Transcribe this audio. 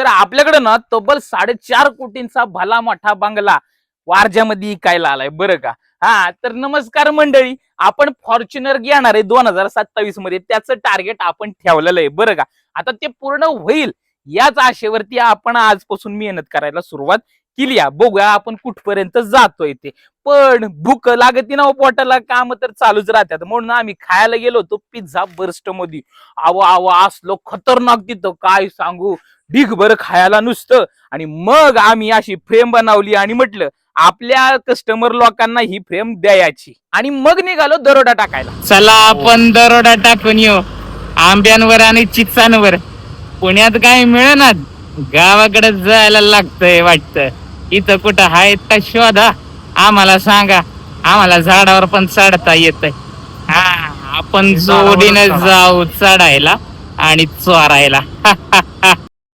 तर आपल्याकडे ना तब्बल 4.5 कोटींचा भला मोठा बंगला वारज्यामध्ये इकायला आलाय बरं का. हा तर नमस्कार मंडळी, आपण फॉर्च्युनर घेणार आहे 2027 मध्ये. त्याचं टार्गेट आपण ठेवलेलं आहे बरं का. आता ते पूर्ण होईल याच आशेवरती आपण आजपासून मेहनत करायला सुरुवात केली आहे. बघूया आपण कुठपर्यंत जातोय ते. पण भूक लागती ना पोटाला, काम तर चालूच राहतात. म्हणून आम्ही खायला गेलो होतो पिझ्झा बर्स्ट मध्ये. आवा आवा असलो खतरनाक तिथं काय सांगू, ढीगभर खायला नुसतं. आणि मग आम्ही अशी फ्रेम बनवली आणि म्हटलं आपल्या कस्टमर लोकांना ही फ्रेम द्यायची. आणि मग निघालो दरोडा टाकायला. चला आपण दरोडा टाकून येऊ आंब्यांवर आणि चिचांवर. पुण्यात काय मिळणार, गावाकडे जायला लागतंय वाटतं. इथं कुठं हाय का शोधा, आम्हाला सांगा, आम्हाला झाडावर पण चढता येतंय. हा आपण जोडीने जाऊ चढायला आणि चोरायला.